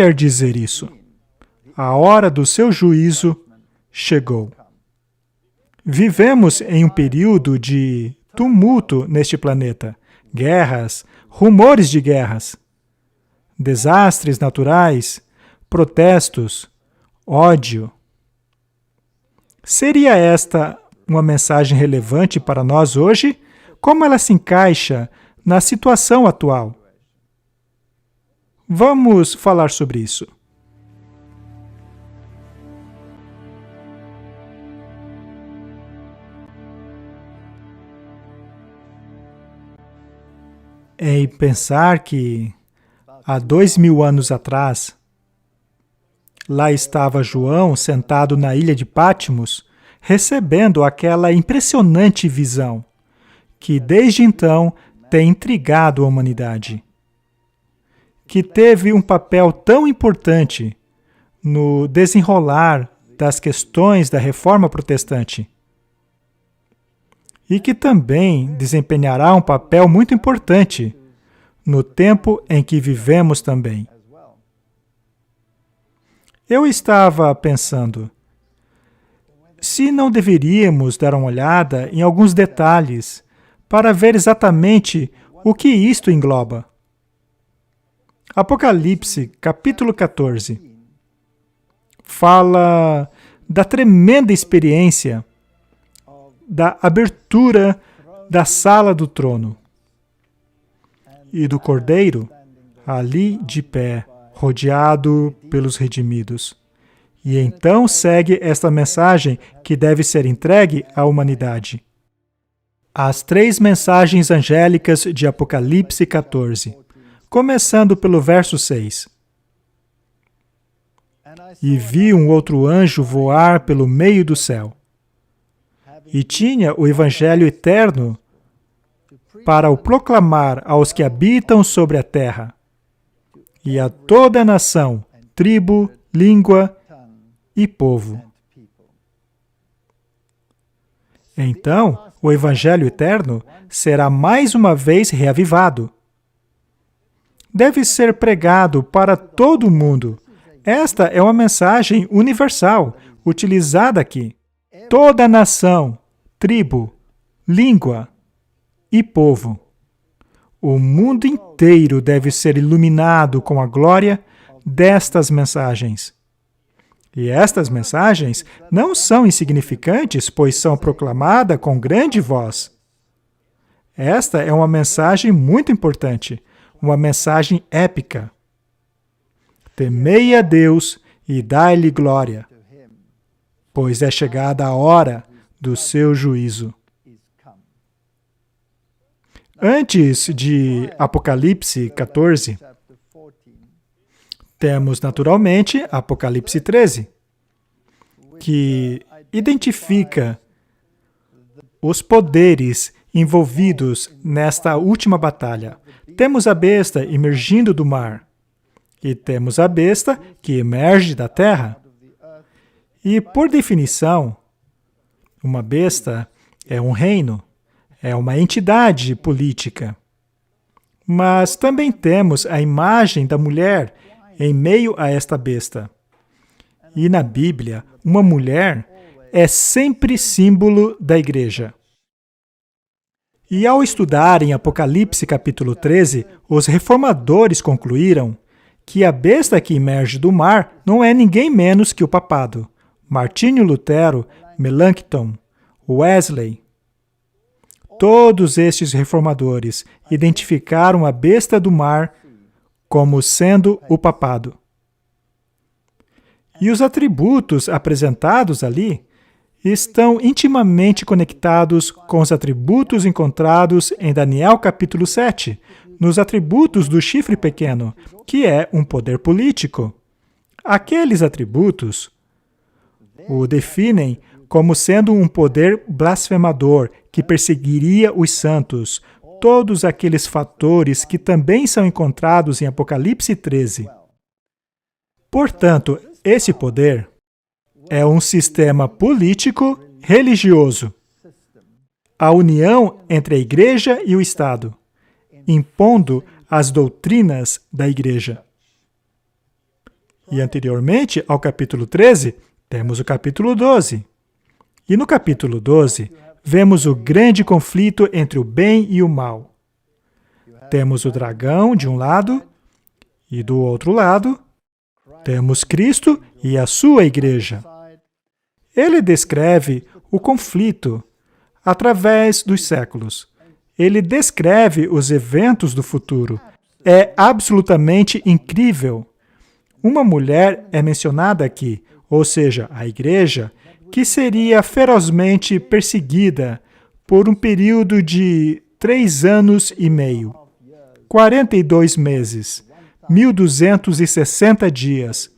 quer dizer isso? A hora do seu juízo chegou. Vivemos em um período de tumulto neste planeta. Guerras, rumores de guerras, desastres naturais, protestos, ódio. Seria esta uma mensagem relevante para nós hoje? Como ela se encaixa na situação atual? Vamos falar sobre isso. Em pensar que há 2000 anos atrás, lá estava João sentado na ilha de Patmos, recebendo aquela impressionante visão, que desde então tem intrigado a humanidade, que teve um papel tão importante no desenrolar das questões da Reforma Protestante, e que também desempenhará um papel muito importante no tempo em que vivemos também. Eu estava pensando, se não deveríamos dar uma olhada em alguns detalhes para ver exatamente o que isto engloba. Apocalipse, capítulo 14, fala da tremenda experiência da abertura da sala do trono e do Cordeiro ali de pé, rodeado pelos redimidos. E então segue esta mensagem que deve ser entregue à humanidade. As 3 mensagens angélicas de Apocalipse 14, começando pelo verso 6. E vi um outro anjo voar pelo meio do céu, e tinha o Evangelho eterno para o proclamar aos que habitam sobre a terra, e a toda a nação, tribo, língua e povo. Então, o Evangelho eterno será mais uma vez reavivado. Deve ser pregado para todo o mundo. Esta é uma mensagem universal, utilizada aqui. Toda a nação, tribo, língua e povo. O mundo inteiro deve ser iluminado com a glória destas mensagens. E estas mensagens não são insignificantes, pois são proclamadas com grande voz. Esta é uma mensagem muito importante, uma mensagem épica. Temei a Deus e dai-lhe glória, pois é chegada a hora do seu juízo. Antes de Apocalipse 14, temos naturalmente Apocalipse 13, que identifica os poderes envolvidos nesta última batalha. Temos a besta emergindo do mar, e temos a besta que emerge da terra. E, por definição, uma besta é um reino, é uma entidade política. Mas também temos a imagem da mulher em meio a esta besta. E na Bíblia, uma mulher é sempre símbolo da igreja. E ao estudar em Apocalipse capítulo 13, os reformadores concluíram que a besta que emerge do mar não é ninguém menos que o papado. Martinho Lutero, Melanchthon, Wesley. Todos estes reformadores identificaram a besta do mar como sendo o papado. E os atributos apresentados ali estão intimamente conectados com os atributos encontrados em Daniel capítulo 7, nos atributos do chifre pequeno, que é um poder político. Aqueles atributos o definem como sendo um poder blasfemador que perseguiria os santos, todos aqueles fatores que também são encontrados em Apocalipse 13. Portanto, esse poder é um sistema político religioso, a união entre a igreja e o Estado, impondo as doutrinas da igreja. E anteriormente ao capítulo 13, temos o capítulo 12. E no capítulo 12, vemos o grande conflito entre o bem e o mal. Temos o dragão de um lado e do outro lado, temos Cristo e a sua igreja. Ele descreve o conflito através dos séculos. Ele descreve os eventos do futuro. É absolutamente incrível. Uma mulher é mencionada aqui, ou seja, a igreja, que seria ferozmente perseguida por um período de 3 anos e meio, 42 meses, 1260 dias.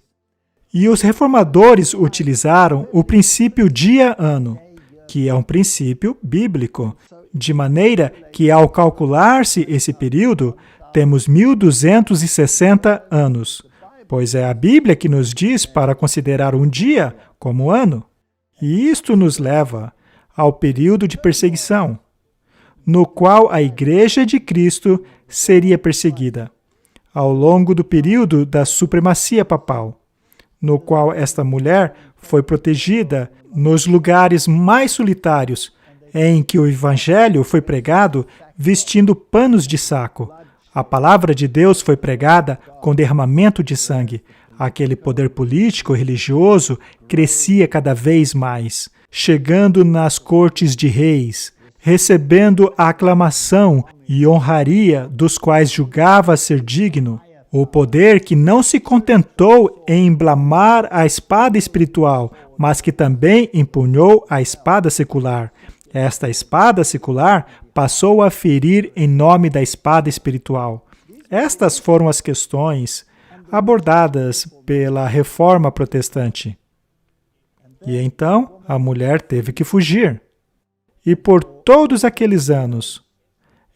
E os reformadores utilizaram o princípio dia-ano, que é um princípio bíblico, de maneira que, ao calcular-se esse período, temos 1260 anos, pois é a Bíblia que nos diz para considerar um dia como ano. E isto nos leva ao período de perseguição, no qual a Igreja de Cristo seria perseguida, ao longo do período da supremacia papal, no qual esta mulher foi protegida nos lugares mais solitários, em que o Evangelho foi pregado vestindo panos de saco. A palavra de Deus foi pregada com derramamento de sangue. Aquele poder político, religioso, crescia cada vez mais, chegando nas cortes de reis, recebendo a aclamação e honraria dos quais julgava ser digno. O poder que não se contentou em emblamar a espada espiritual, mas que também empunhou a espada secular. Esta espada secular passou a ferir em nome da espada espiritual. Estas foram as questões abordadas pela Reforma Protestante. E então a mulher teve que fugir. E por todos aqueles anos,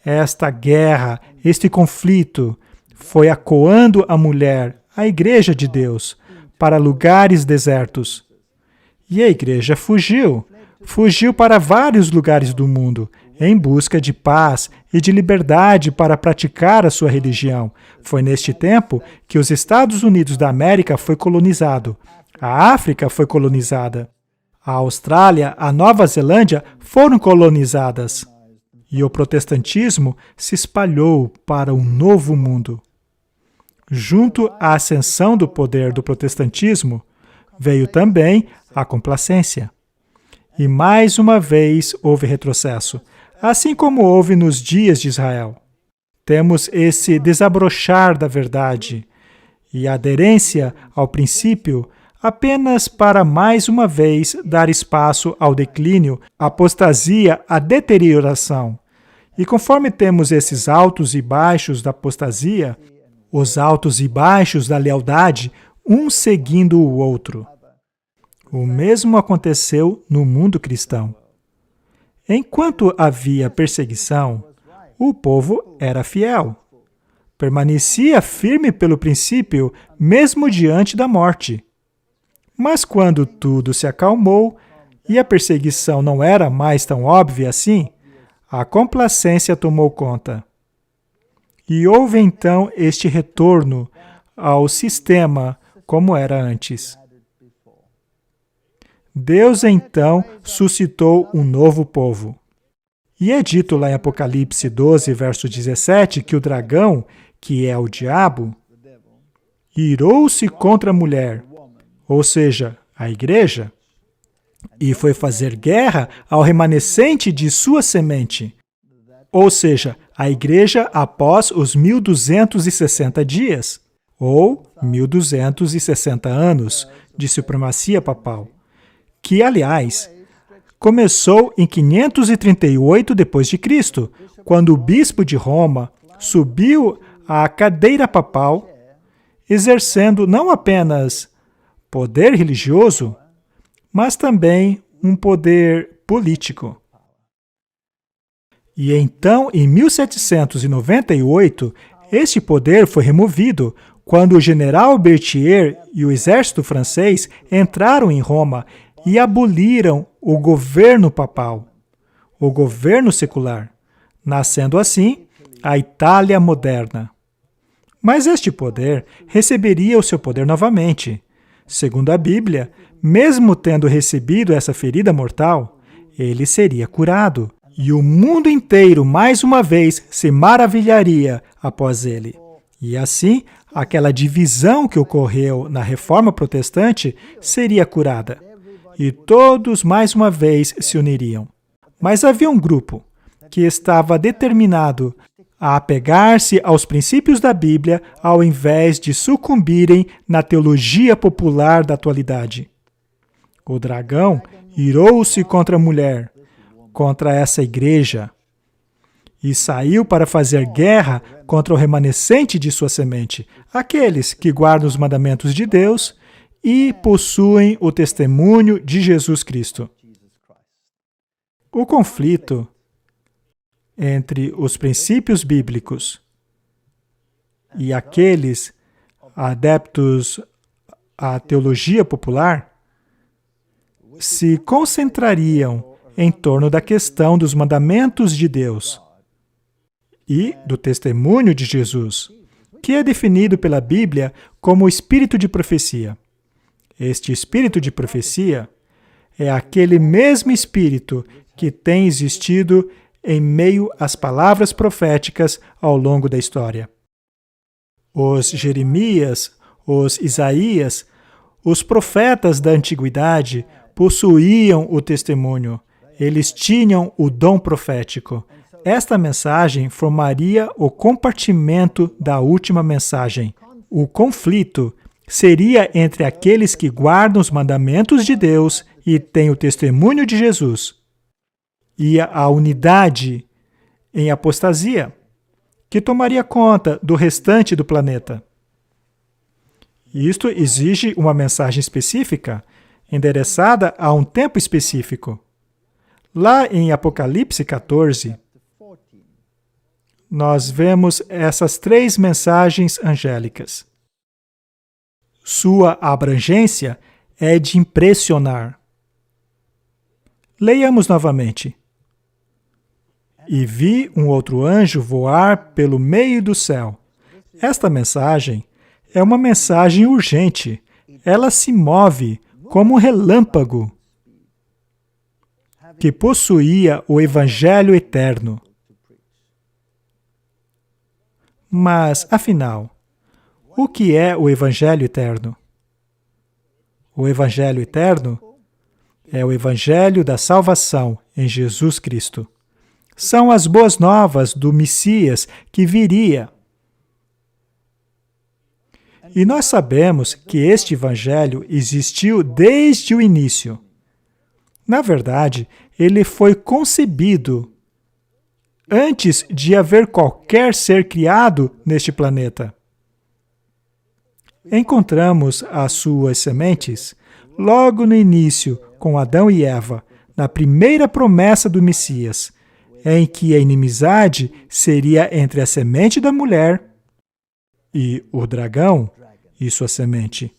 esta guerra, este conflito, foi acuando a mulher, a Igreja de Deus, para lugares desertos. E a Igreja fugiu para vários lugares do mundo, em busca de paz e de liberdade para praticar a sua religião. Foi neste tempo que os Estados Unidos da América foi colonizado, a África foi colonizada, a Austrália, a Nova Zelândia foram colonizadas, e o protestantismo se espalhou para um novo mundo. Junto à ascensão do poder do protestantismo, veio também a complacência. E mais uma vez houve retrocesso, assim como houve nos dias de Israel. Temos esse desabrochar da verdade e a aderência ao princípio apenas para mais uma vez dar espaço ao declínio, à apostasia, à deterioração. E conforme temos esses altos e baixos da apostasia, os altos e baixos da lealdade, um seguindo o outro. O mesmo aconteceu no mundo cristão. Enquanto havia perseguição, o povo era fiel. Permanecia firme pelo princípio, mesmo diante da morte. Mas quando tudo se acalmou e a perseguição não era mais tão óbvia assim, a complacência tomou conta. E houve então este retorno ao sistema como era antes. Deus então suscitou um novo povo. E é dito lá em Apocalipse 12, verso 17, que o dragão, que é o diabo, irou-se contra a mulher, ou seja, a igreja, e foi fazer guerra ao remanescente de sua semente, ou seja, a igreja após os 1260 dias, ou 1260 anos de supremacia papal, que, aliás, começou em 538 d.C., quando o bispo de Roma subiu à cadeira papal, exercendo não apenas poder religioso, mas também um poder político. E então, em 1798, este poder foi removido quando o general Berthier e o exército francês entraram em Roma e aboliram o governo papal, o governo secular, nascendo assim a Itália moderna. Mas este poder receberia o seu poder novamente. Segundo a Bíblia, mesmo tendo recebido essa ferida mortal, ele seria curado. E o mundo inteiro, mais uma vez, se maravilharia após ele. E assim, aquela divisão que ocorreu na Reforma Protestante seria curada. E todos, mais uma vez, se uniriam. Mas havia um grupo que estava determinado a apegar-se aos princípios da Bíblia ao invés de sucumbirem na teologia popular da atualidade. O dragão irou-se contra a mulher, contra essa igreja, e saiu para fazer guerra contra o remanescente de sua semente, aqueles que guardam os mandamentos de Deus e possuem o testemunho de Jesus Cristo. O conflito entre os princípios bíblicos e aqueles adeptos à teologia popular se concentrariam em torno da questão dos mandamentos de Deus e do testemunho de Jesus, que é definido pela Bíblia como o espírito de profecia. Este espírito de profecia é aquele mesmo espírito que tem existido em meio às palavras proféticas ao longo da história. Os Jeremias, os Isaías, os profetas da antiguidade possuíam o testemunho. Eles tinham o dom profético. Esta mensagem formaria o compartimento da última mensagem. O conflito seria entre aqueles que guardam os mandamentos de Deus e têm o testemunho de Jesus, e a unidade em apostasia, que tomaria conta do restante do planeta. Isto exige uma mensagem específica, endereçada a um tempo específico. Lá em Apocalipse 14, nós vemos essas 3 mensagens angélicas. Sua abrangência é de impressionar. Leiamos novamente. E vi um outro anjo voar pelo meio do céu. Esta mensagem é uma mensagem urgente. Ela se move como um relâmpago, que possuía o Evangelho eterno. Mas, afinal, o que é o Evangelho eterno? O Evangelho eterno é o Evangelho da salvação em Jesus Cristo. São as boas novas do Messias que viria. E nós sabemos que este Evangelho existiu desde o início. Na verdade, ele foi concebido antes de haver qualquer ser criado neste planeta. Encontramos as suas sementes logo no início com Adão e Eva, na primeira promessa do Messias, em que a inimizade seria entre a semente da mulher e o dragão e sua semente.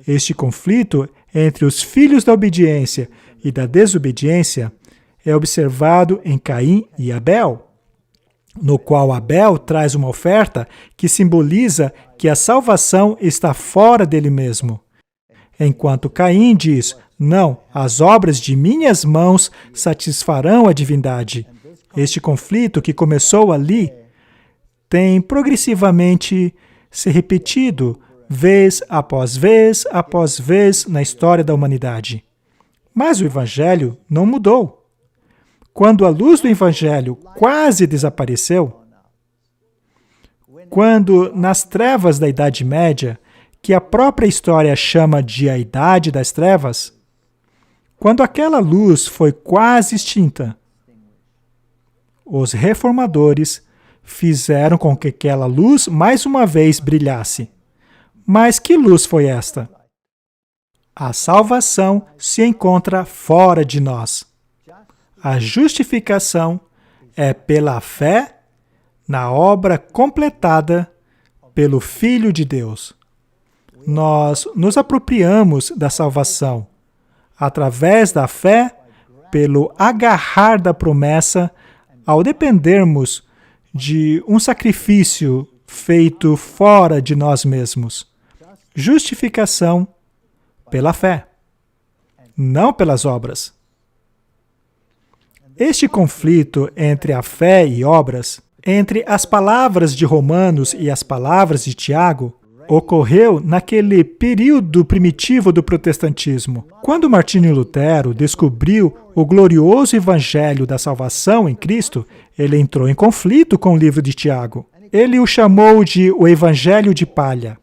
Este conflito entre os filhos da obediência e da desobediência é observado em Caim e Abel, no qual Abel traz uma oferta que simboliza que a salvação está fora dele mesmo, enquanto Caim diz: não, as obras de minhas mãos satisfarão a divindade. Este conflito que começou ali tem progressivamente se repetido vez após vez após vez na história da humanidade. Mas o Evangelho não mudou. Quando a luz do Evangelho quase desapareceu, quando nas trevas da Idade Média, que a própria história chama de a Idade das Trevas, quando aquela luz foi quase extinta, os reformadores fizeram com que aquela luz mais uma vez brilhasse. Mas que luz foi esta? A salvação se encontra fora de nós. A justificação é pela fé na obra completada pelo Filho de Deus. Nós nos apropriamos da salvação através da fé, pelo agarrar da promessa, ao dependermos de um sacrifício feito fora de nós mesmos. Justificação pela fé, não pelas obras. Este conflito entre a fé e obras, entre as palavras de Romanos e as palavras de Tiago, ocorreu naquele período primitivo do protestantismo. Quando Martinho Lutero descobriu o glorioso evangelho da salvação em Cristo, ele entrou em conflito com o livro de Tiago. Ele o chamou de o evangelho de palha.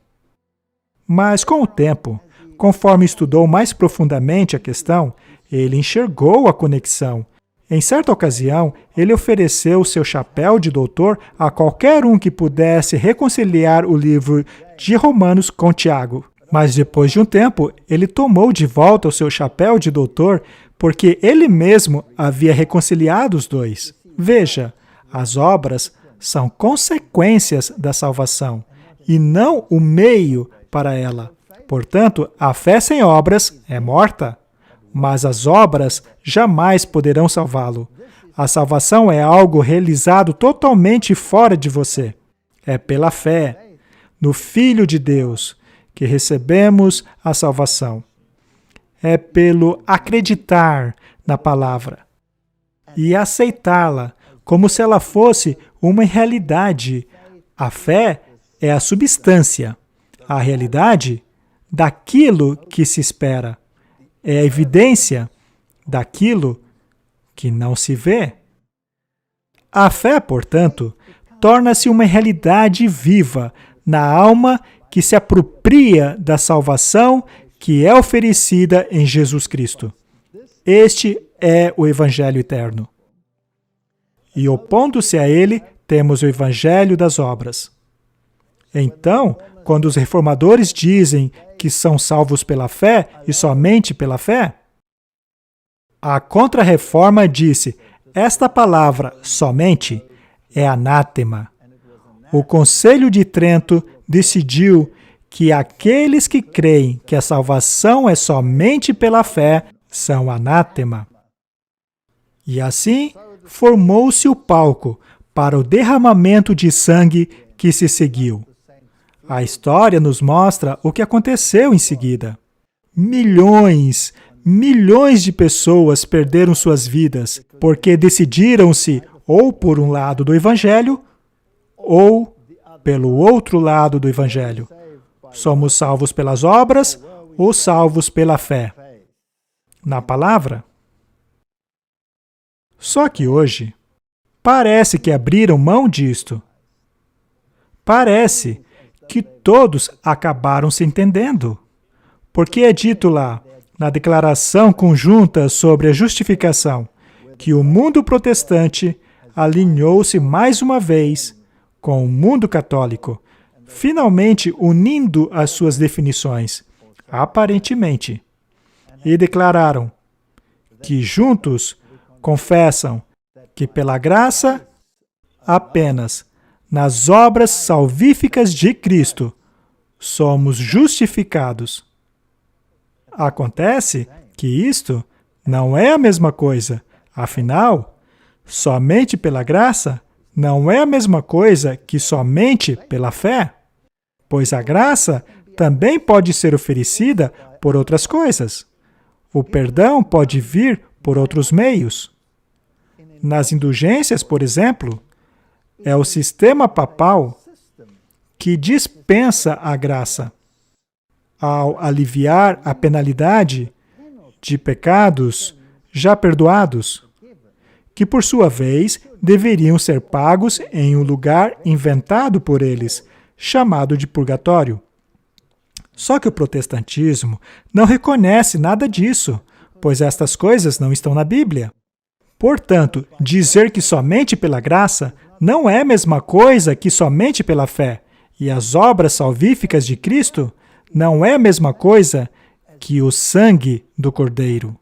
Mas com o tempo, conforme estudou mais profundamente a questão, ele enxergou a conexão. Em certa ocasião, ele ofereceu seu chapéu de doutor a qualquer um que pudesse reconciliar o livro de Romanos com Tiago. Mas depois de um tempo, ele tomou de volta o seu chapéu de doutor porque ele mesmo havia reconciliado os dois. Veja, as obras são consequências da salvação e não o meio para ela. Portanto, a fé sem obras é morta. Mas as obras jamais poderão salvá-lo. A salvação é algo realizado totalmente fora de você. É pela fé, no Filho de Deus, que recebemos a salvação. É pelo acreditar na palavra e aceitá-la como se ela fosse uma realidade. A fé é a substância, a realidade daquilo que se espera. É a evidência daquilo que não se vê. A fé, portanto, torna-se uma realidade viva na alma que se apropria da salvação que é oferecida em Jesus Cristo. Este é o Evangelho eterno. E opondo-se a ele, temos o Evangelho das obras. Então, quando os reformadores dizem que são salvos pela fé e somente pela fé, a Contra-Reforma disse: esta palavra somente é anátema. O Concílio de Trento decidiu que aqueles que creem que a salvação é somente pela fé são anátema. E assim formou-se o palco para o derramamento de sangue que se seguiu. A história nos mostra o que aconteceu em seguida. Milhões de pessoas perderam suas vidas porque decidiram-se ou por um lado do Evangelho ou pelo outro lado do Evangelho. Somos salvos pelas obras ou salvos pela fé? Na palavra? Só que hoje, parece que abriram mão disto. Parece que todos acabaram se entendendo. Porque é dito lá, na declaração conjunta sobre a justificação, que o mundo protestante alinhou-se mais uma vez com o mundo católico, finalmente unindo as suas definições, aparentemente, e declararam que juntos confessam que pela graça apenas nas obras salvíficas de Cristo somos justificados. Acontece que isto não é a mesma coisa. Afinal, somente pela graça não é a mesma coisa que somente pela fé, pois a graça também pode ser oferecida por outras coisas. O perdão pode vir por outros meios. Nas indulgências, por exemplo, é o sistema papal que dispensa a graça ao aliviar a penalidade de pecados já perdoados, que por sua vez deveriam ser pagos em um lugar inventado por eles, chamado de purgatório. Só que o protestantismo não reconhece nada disso, pois estas coisas não estão na Bíblia. Portanto, dizer que somente pela graça não é a mesma coisa que somente pela fé, e as obras salvíficas de Cristo não é a mesma coisa que o sangue do Cordeiro.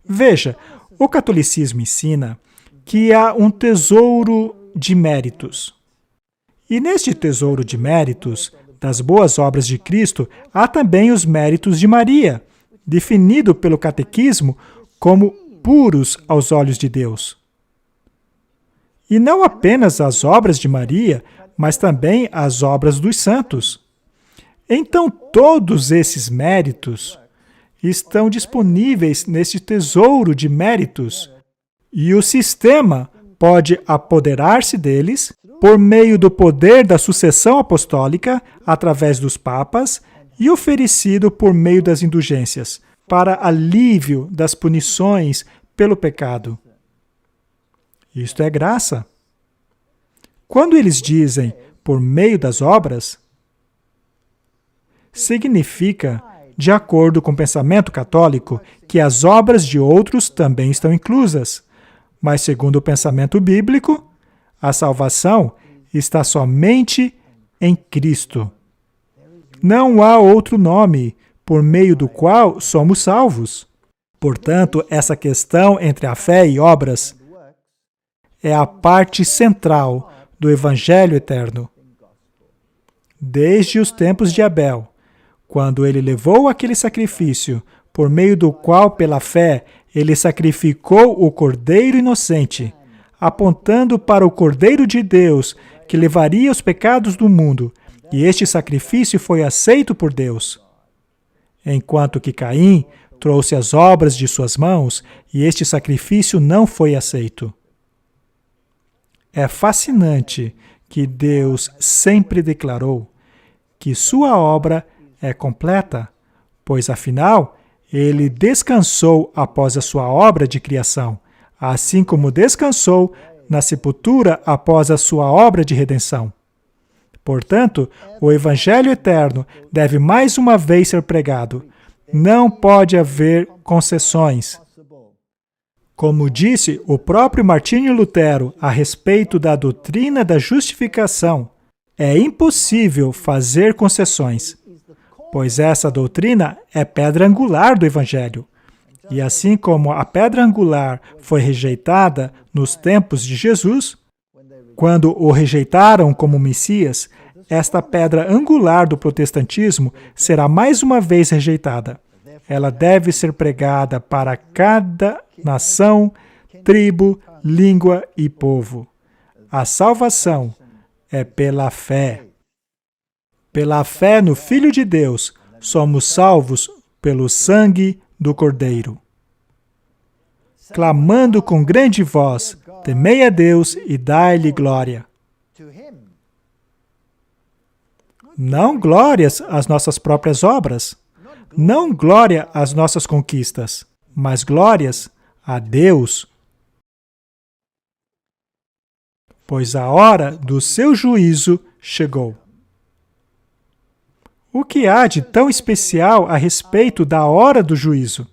Veja, o catolicismo ensina que há um tesouro de méritos. E neste tesouro de méritos, das boas obras de Cristo, há também os méritos de Maria, definido pelo catequismo como puros aos olhos de Deus. E não apenas as obras de Maria, mas também as obras dos santos. Então, todos esses méritos estão disponíveis nesse tesouro de méritos, e o sistema pode apoderar-se deles por meio do poder da sucessão apostólica, através dos papas, e oferecido por meio das indulgências, para alívio das punições pelo pecado. Isto é graça. Quando eles dizem por meio das obras, significa, de acordo com o pensamento católico, que as obras de outros também estão inclusas. Mas, segundo o pensamento bíblico, a salvação está somente em Cristo. Não há outro nome por meio do qual somos salvos. Portanto, essa questão entre a fé e obras é a parte central do Evangelho eterno. Desde os tempos de Abel, quando ele levou aquele sacrifício, por meio do qual, pela fé, ele sacrificou o Cordeiro inocente, apontando para o Cordeiro de Deus, que levaria os pecados do mundo, e este sacrifício foi aceito por Deus. Enquanto que Caim trouxe as obras de suas mãos, e este sacrifício não foi aceito. É fascinante que Deus sempre declarou que sua obra é completa, pois, afinal, ele descansou após a sua obra de criação, assim como descansou na sepultura após a sua obra de redenção. Portanto, o Evangelho eterno deve mais uma vez ser pregado. Não pode haver concessões. Como disse o próprio Martinho Lutero a respeito da doutrina da justificação, é impossível fazer concessões, pois essa doutrina é pedra angular do Evangelho. E assim como a pedra angular foi rejeitada nos tempos de Jesus, quando o rejeitaram como Messias, esta pedra angular do protestantismo será mais uma vez rejeitada. Ela deve ser pregada para cada nação, tribo, língua e povo. A salvação é pela fé. Pela fé no Filho de Deus, somos salvos pelo sangue do Cordeiro. Clamando com grande voz, temei a Deus e dai-lhe glória. Não glórias às nossas próprias obras, não glória às nossas conquistas, mas glórias a Deus. Pois a hora do seu juízo chegou. O que há de tão especial a respeito da hora do juízo?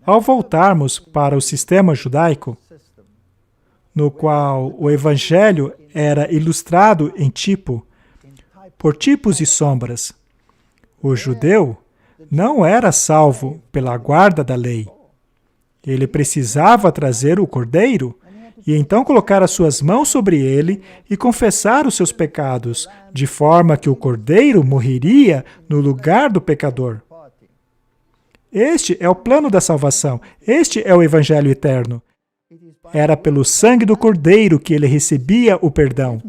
Ao voltarmos para o sistema judaico, no qual o Evangelho era ilustrado em tipo, por tipos e sombras, o judeu não era salvo pela guarda da lei. Ele precisava trazer o cordeiro e então colocar as suas mãos sobre ele e confessar os seus pecados, de forma que o cordeiro morreria no lugar do pecador. Este é o plano da salvação. Este é o Evangelho eterno. Era pelo sangue do cordeiro que ele recebia o perdão.